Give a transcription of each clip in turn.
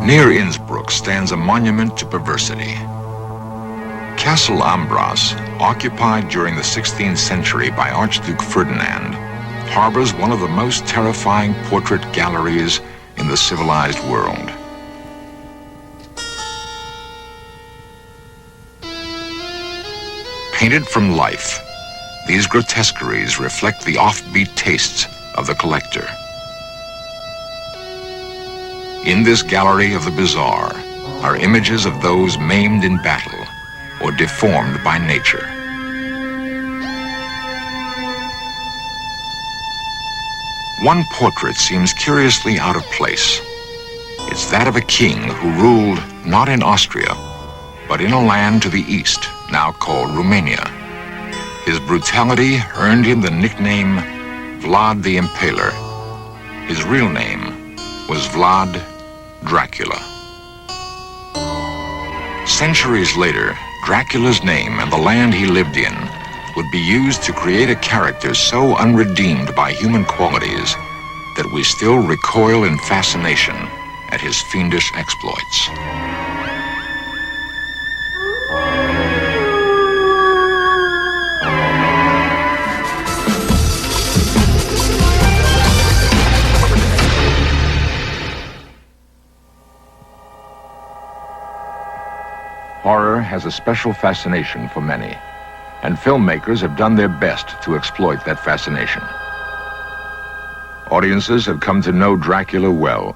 Near Innsbruck stands a monument to perversity. Castle Ambras, occupied during the 16th century by Archduke Ferdinand, harbors one of the most terrifying portrait galleries in the civilized world. Painted from life, these grotesqueries reflect the offbeat tastes of the collector. In this gallery of the bizarre are images of those maimed in battle or deformed by nature. One portrait seems curiously out of place. It's that of a king who ruled not in Austria, but in a land to the east, now called Romania. His brutality earned him the nickname Vlad the Impaler. His real name was Vlad Dracula. Centuries later, Dracula's name and the land he lived in would be used to create a character so unredeemed by human qualities that we still recoil in fascination at his fiendish exploits. Horror has a special fascination for many, and filmmakers have done their best to exploit that fascination. Audiences have come to know Dracula well.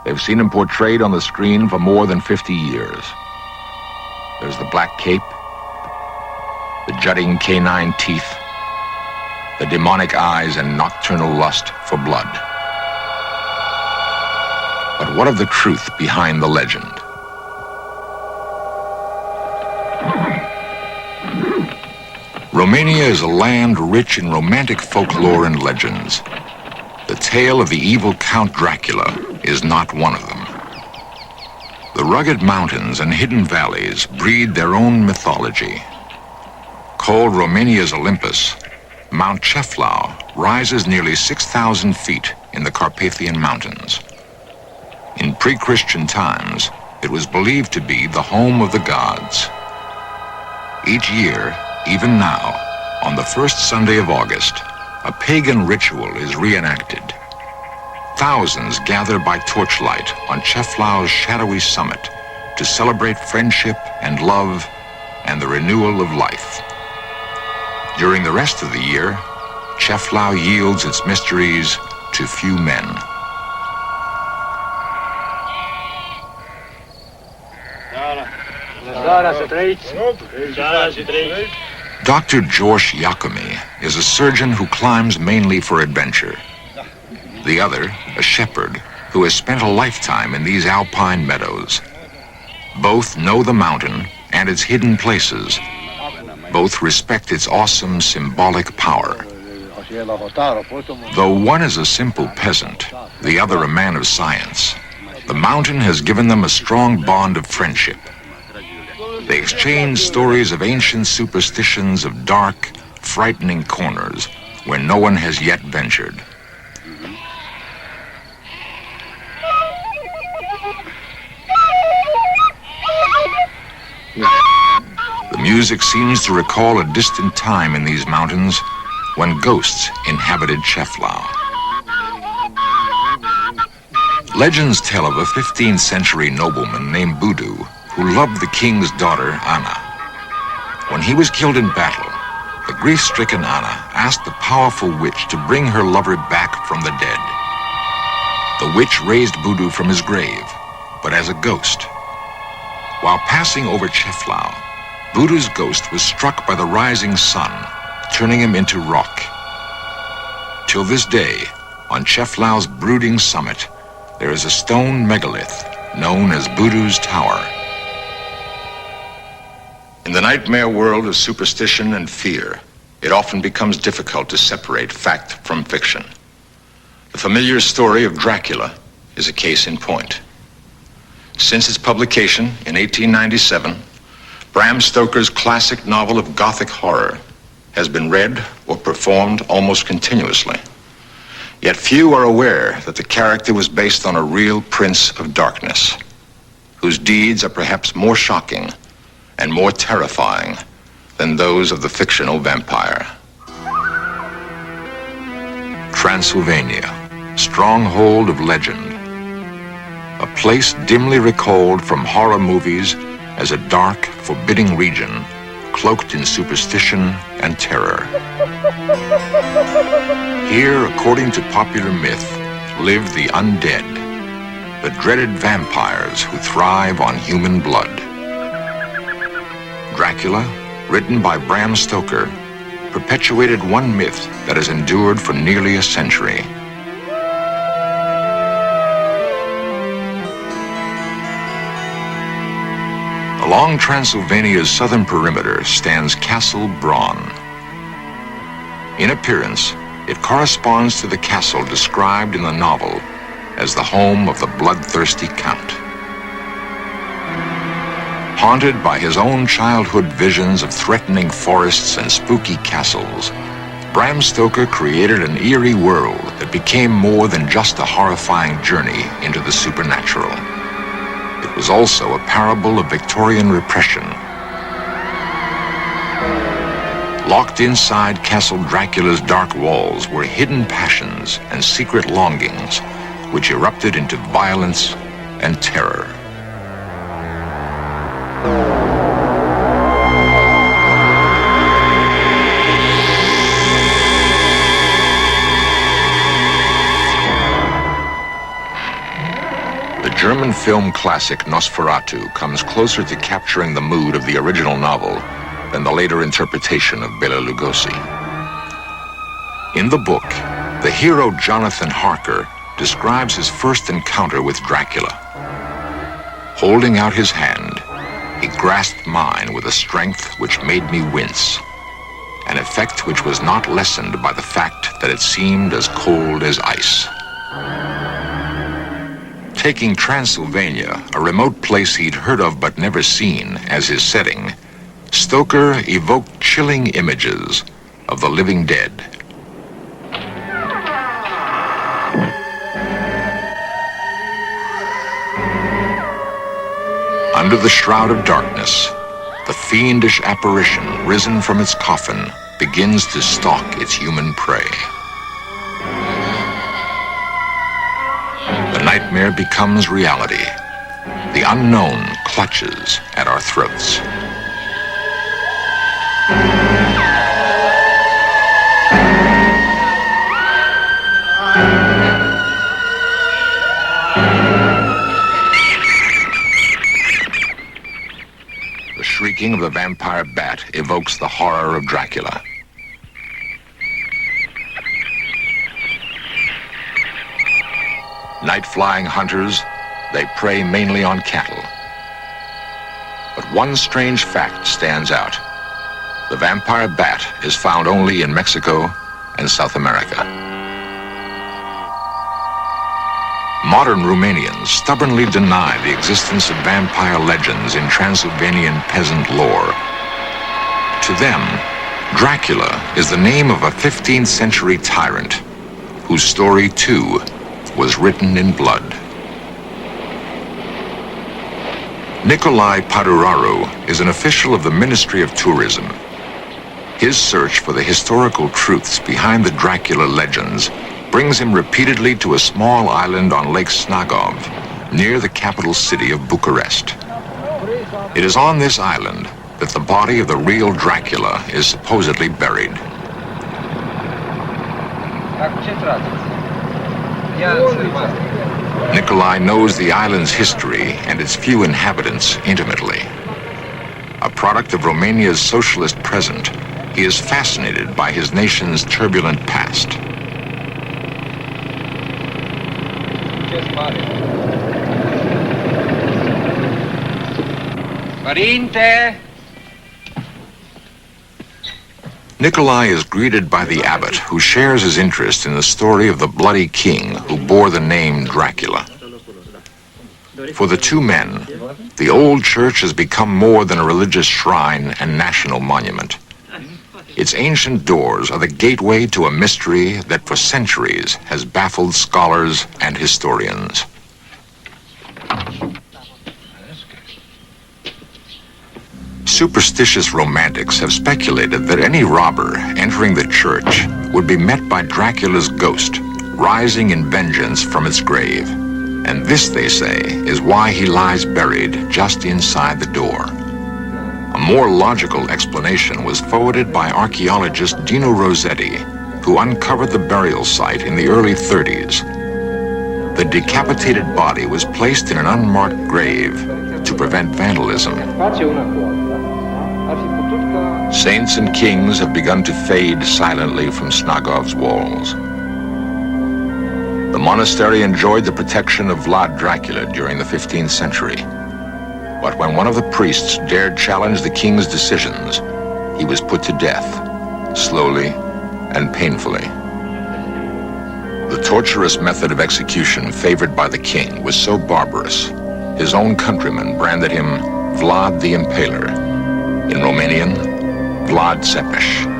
They've seen him portrayed on the screen for more than 50 years. There's the black cape, the jutting canine teeth, the demonic eyes and nocturnal lust for blood. But what of the truth behind the legend? Romania is a land rich in romantic folklore and legends. The tale of the evil Count Dracula is not one of them. The rugged mountains and hidden valleys breed their own mythology. Called Romania's Olympus, Mount Ceflau rises nearly 6,000 feet in the Carpathian Mountains. In pre-Christian times, it was believed to be the home of the gods. Each year, even now, on the first Sunday of August, a pagan ritual is reenacted. Thousands gather by torchlight on Ceflau's shadowy summit to celebrate friendship and love and the renewal of life. During the rest of the year, Ceflau yields its mysteries to few men. Dr. George Yakomi is a surgeon who climbs mainly for adventure. The other, a shepherd, who has spent a lifetime in these alpine meadows. Both know the mountain and its hidden places. Both respect its awesome symbolic power. Though one is a simple peasant, the other a man of science, the mountain has given them a strong bond of friendship. They exchange stories of ancient superstitions of dark, frightening corners where no one has yet ventured. The music seems to recall a distant time in these mountains when ghosts inhabited Ceflau. Legends tell of a 15th century nobleman named Budu who loved the king's daughter, Anna. When he was killed in battle, the grief-stricken Anna asked the powerful witch to bring her lover back from the dead. The witch raised Budu from his grave, but as a ghost. While passing over Ceflau, Budu's ghost was struck by the rising sun, turning him into rock. Till this day, on Ceflau's brooding summit, there is a stone megalith known as Budu's Tower. In the nightmare world of superstition and fear, it often becomes difficult to separate fact from fiction. The familiar story of Dracula is a case in point. Since its publication in 1897, Bram Stoker's classic novel of Gothic horror has been read or performed almost continuously. Yet few are aware that the character was based on a real prince of darkness, whose deeds are perhaps more shocking and more terrifying than those of the fictional vampire. Transylvania, stronghold of legend. A place dimly recalled from horror movies as a dark, forbidding region cloaked in superstition and terror. Here, according to popular myth, live the undead, the dreaded vampires who thrive on human blood. Dracula, written by Bram Stoker, perpetuated one myth that has endured for nearly a century. Along Transylvania's southern perimeter stands Castle Braun. In appearance, it corresponds to the castle described in the novel as the home of the bloodthirsty Count. Haunted by his own childhood visions of threatening forests and spooky castles, Bram Stoker created an eerie world that became more than just a horrifying journey into the supernatural. It was also a parable of Victorian repression. Locked inside Castle Dracula's dark walls were hidden passions and secret longings, which erupted into violence and terror. The German film classic Nosferatu comes closer to capturing the mood of the original novel than the later interpretation of Bela Lugosi. In the book, the hero Jonathan Harker describes his first encounter with Dracula. Holding out his hand, he grasped mine with a strength which made me wince, an effect which was not lessened by the fact that it seemed as cold as ice. Taking Transylvania, a remote place he'd heard of but never seen, as his setting, Stoker evoked chilling images of the living dead. Under the shroud of darkness, the fiendish apparition risen from its coffin begins to stalk its human prey. The nightmare becomes reality. The unknown clutches at our throats. The shrieking of the vampire bat evokes the horror of Dracula. Night-flying hunters, they prey mainly on cattle. But one strange fact stands out. The vampire bat is found only in Mexico and South America. Modern Romanians stubbornly deny the existence of vampire legends in Transylvanian peasant lore. To them, Dracula is the name of a 15th century tyrant whose story, too, was written in blood. Nicolae Paduraru is an official of the Ministry of Tourism. His search for the historical truths behind the Dracula legends brings him repeatedly to a small island on Lake Snagov, near the capital city of Bucharest. It is on this island that the body of the real Dracula is supposedly buried. Nicolae knows the island's history and its few inhabitants intimately. A product of Romania's socialist present, he is fascinated by his nation's turbulent past. Nicolae is greeted by the abbot, who shares his interest in the story of the bloody king who bore the name Dracula. For the two men, the old church has become more than a religious shrine and national monument. Its ancient doors are the gateway to a mystery that for centuries has baffled scholars and historians. Superstitious romantics have speculated that any robber entering the church would be met by Dracula's ghost, rising in vengeance from its grave. And this, they say, is why he lies buried just inside the door. A more logical explanation was forwarded by archaeologist Dino Rossetti, who uncovered the burial site in the early 30s. The decapitated body was placed in an unmarked grave to prevent vandalism. Saints and kings have begun to fade silently from Snagov's walls. The monastery enjoyed the protection of Vlad Dracula during the 15th century. But when one of the priests dared challenge the king's decisions, he was put to death, slowly and painfully. The torturous method of execution favored by the king was so barbarous, his own countrymen branded him Vlad the Impaler. In Romanian, Vlad Țepeș.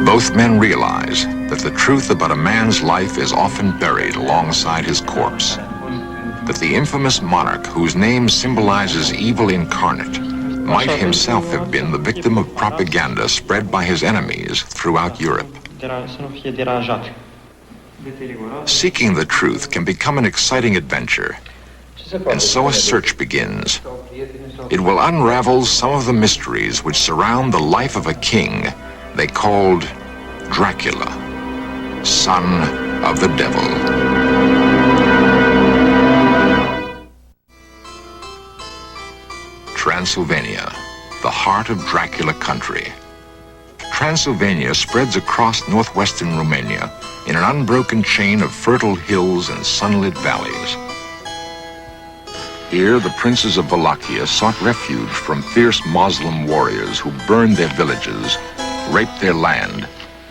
Both men realize that the truth about a man's life is often buried alongside his corpse. That the infamous monarch whose name symbolizes evil incarnate might himself have been the victim of propaganda spread by his enemies throughout Europe. Seeking the truth can become an exciting adventure, and so a search begins. It will unravel some of the mysteries which surround the life of a king they called Dracula, son of the devil. Transylvania, the heart of Dracula country. Transylvania spreads across northwestern Romania in an unbroken chain of fertile hills and sunlit valleys. Here, the princes of Wallachia sought refuge from fierce Muslim warriors who burned their villages, raped their land,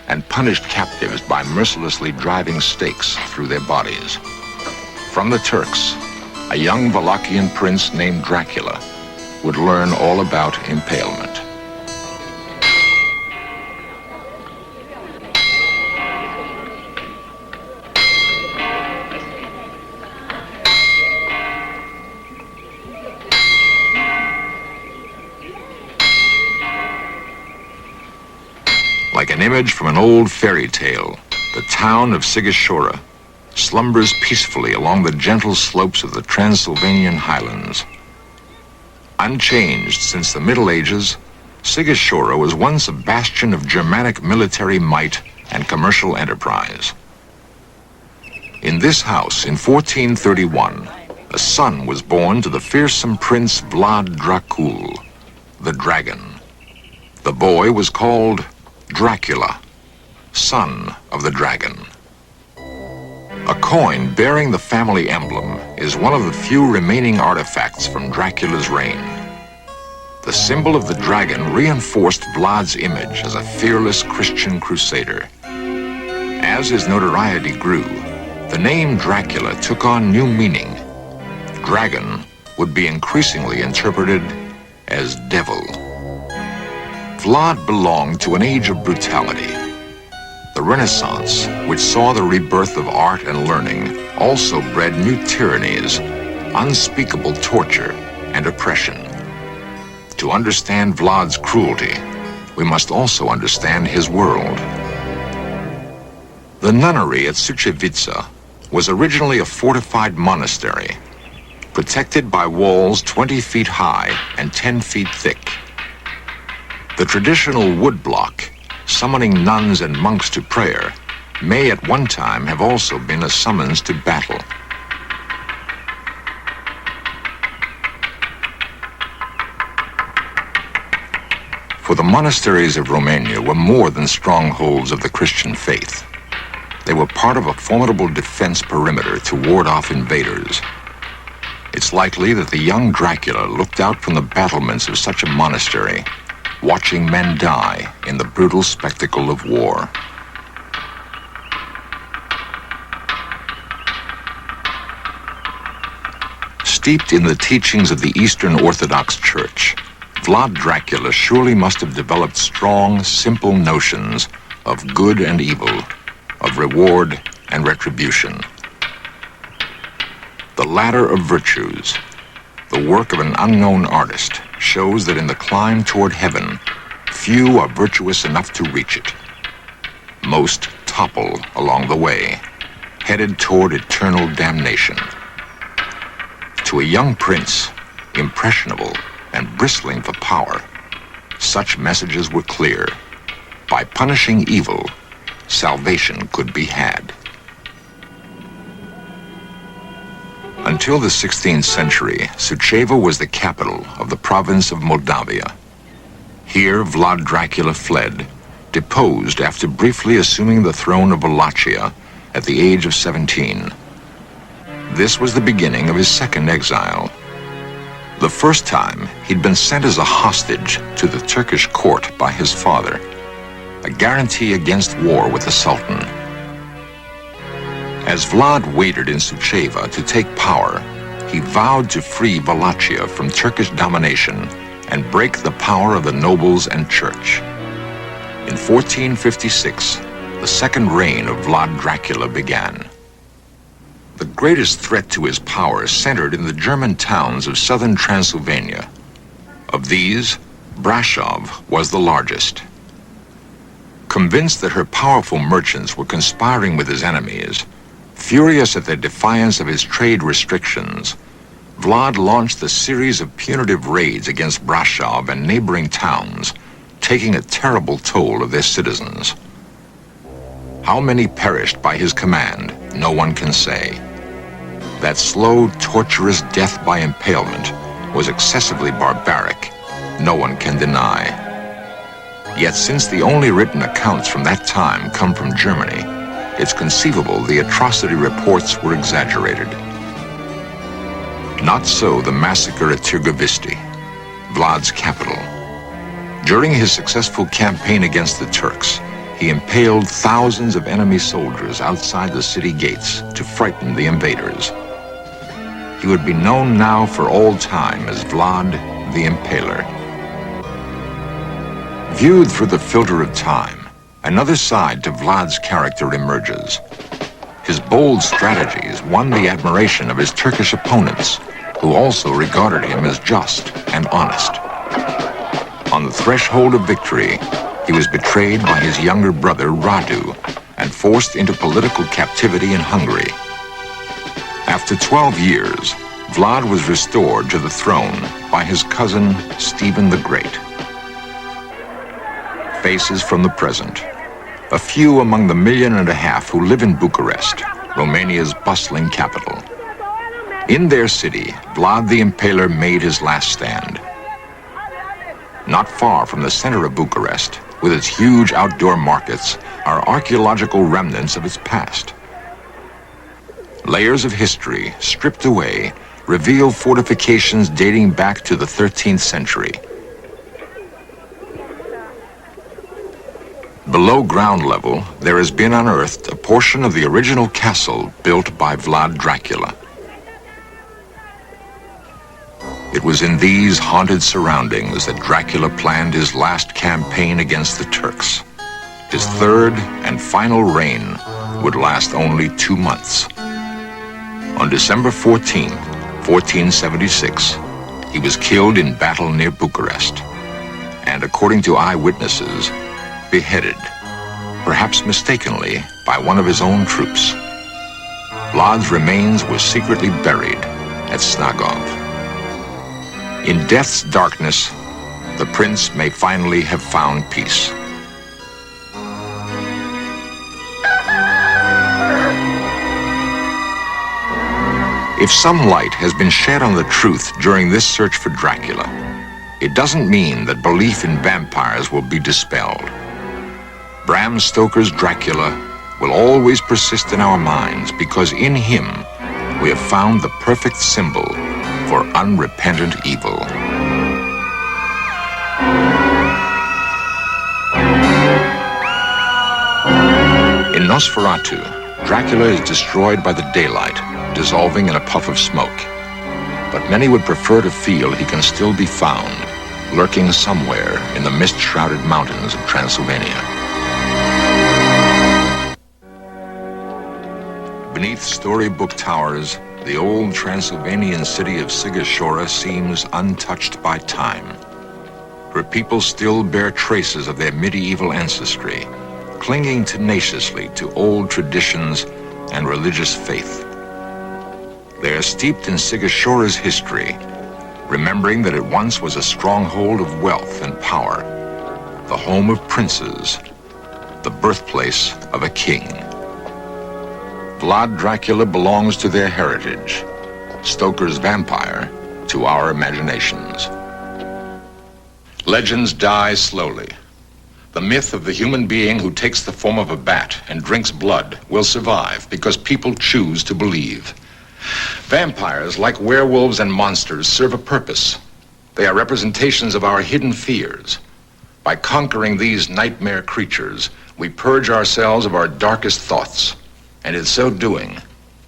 and punished captives by mercilessly driving stakes through their bodies. From the Turks, a young Wallachian prince named Dracula would learn all about impalement. Like an image from an old fairy tale, the town of Sighișoara slumbers peacefully along the gentle slopes of the Transylvanian highlands. Unchanged since the Middle Ages, Sighișoara was once a bastion of Germanic military might and commercial enterprise. In this house, in 1431, a son was born to the fearsome Prince Vlad Dracul, the dragon. The boy was called Dracula, son of the dragon. A coin bearing the family emblem is one of the few remaining artifacts from Dracula's reign. The symbol of the dragon reinforced Vlad's image as a fearless Christian crusader. As his notoriety grew, the name Dracula took on new meaning. Dragon would be increasingly interpreted as devil. Vlad belonged to an age of brutality. The Renaissance, which saw the rebirth of art and learning, also bred new tyrannies, unspeakable torture, and oppression. To understand Vlad's cruelty, we must also understand his world. The nunnery at Sucevița was originally a fortified monastery, protected by walls 20 feet high and 10 feet thick. The traditional woodblock, summoning nuns and monks to prayer, may at one time have also been a summons to battle. For the monasteries of Romania were more than strongholds of the Christian faith. They were part of a formidable defense perimeter to ward off invaders. It's likely that the young Dracula looked out from the battlements of such a monastery, watching men die in the brutal spectacle of war. Steeped in the teachings of the Eastern Orthodox Church, Vlad Dracula surely must have developed strong, simple notions of good and evil, of reward and retribution. The ladder of virtues, the work of an unknown artist, shows that in the climb toward heaven, few are virtuous enough to reach it. Most topple along the way, headed toward eternal damnation. To a young prince, impressionable and bristling for power, such messages were clear. By punishing evil, salvation could be had. Until the 16th century, Suceava was the capital of the province of Moldavia. Here, Vlad Dracula fled, deposed after briefly assuming the throne of Wallachia at the age of 17. This was the beginning of his second exile. The first time, he'd been sent as a hostage to the Turkish court by his father, a guarantee against war with the Sultan. As Vlad waited in Suceava to take power, he vowed to free Wallachia from Turkish domination and break the power of the nobles and church. In 1456, the second reign of Vlad Dracula began. The greatest threat to his power centered in the German towns of southern Transylvania. Of these, Brasov was the largest. Convinced that her powerful merchants were conspiring with his enemies, furious at their defiance of his trade restrictions, Vlad launched a series of punitive raids against Brasov and neighboring towns, taking a terrible toll of their citizens. How many perished by his command, no one can say. That slow, torturous death by impalement was excessively barbaric, no one can deny. Yet since the only written accounts from that time come from Germany, it's conceivable the atrocity reports were exaggerated. Not so the massacre at Târgoviște, Vlad's capital. During his successful campaign against the Turks, he impaled thousands of enemy soldiers outside the city gates to frighten the invaders. He would be known now for all time as Vlad the Impaler. Viewed through the filter of time, another side to Vlad's character emerges. His bold strategies won the admiration of his Turkish opponents, who also regarded him as just and honest. On the threshold of victory, he was betrayed by his younger brother Radu and forced into political captivity in Hungary. After 12 years, Vlad was restored to the throne by his cousin Stephen the Great. Faces from the present. A few among the 1.5 million who live in Bucharest, Romania's bustling capital. In their city, Vlad the Impaler made his last stand. Not far from the center of Bucharest, with its huge outdoor markets, are archaeological remnants of its past. Layers of history, stripped away, reveal fortifications dating back to the 13th century. Below ground level, there has been unearthed a portion of the original castle built by Vlad Dracula. It was in these haunted surroundings that Dracula planned his last campaign against the Turks. His third and final reign would last only 2 months. On December 14, 1476, he was killed in battle near Bucharest, and according to eyewitnesses, beheaded, perhaps mistakenly, by one of his own troops. Vlad's remains were secretly buried at Snagov. In death's darkness, the prince may finally have found peace. If some light has been shed on the truth during this search for Dracula, it doesn't mean that belief in vampires will be dispelled. Bram Stoker's Dracula will always persist in our minds because in him we have found the perfect symbol for unrepentant evil. In Nosferatu, Dracula is destroyed by the daylight, dissolving in a puff of smoke. but many would prefer to feel he can still be found, lurking somewhere in the mist-shrouded mountains of Transylvania. Beneath storybook towers, the old Transylvanian city of Sigashora seems untouched by time. Her people still bear traces of their medieval ancestry, clinging tenaciously to old traditions and religious faith. They are steeped in Sigashora's history, remembering that it once was a stronghold of wealth and power, the home of princes, the birthplace of a king. Vlad Dracula belongs to their heritage, Stoker's vampire to our imaginations. Legends die slowly. The myth of the human being who takes the form of a bat and drinks blood will survive because people choose to believe. Vampires, like werewolves and monsters, serve a purpose. They are representations of our hidden fears. By conquering these nightmare creatures, we purge ourselves of our darkest thoughts, and in so doing,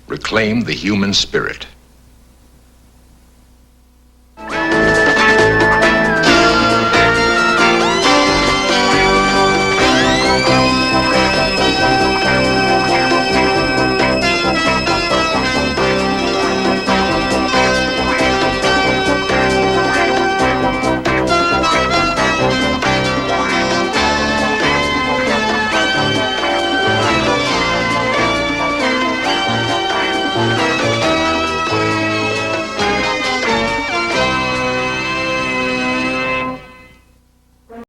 reclaim the human spirit.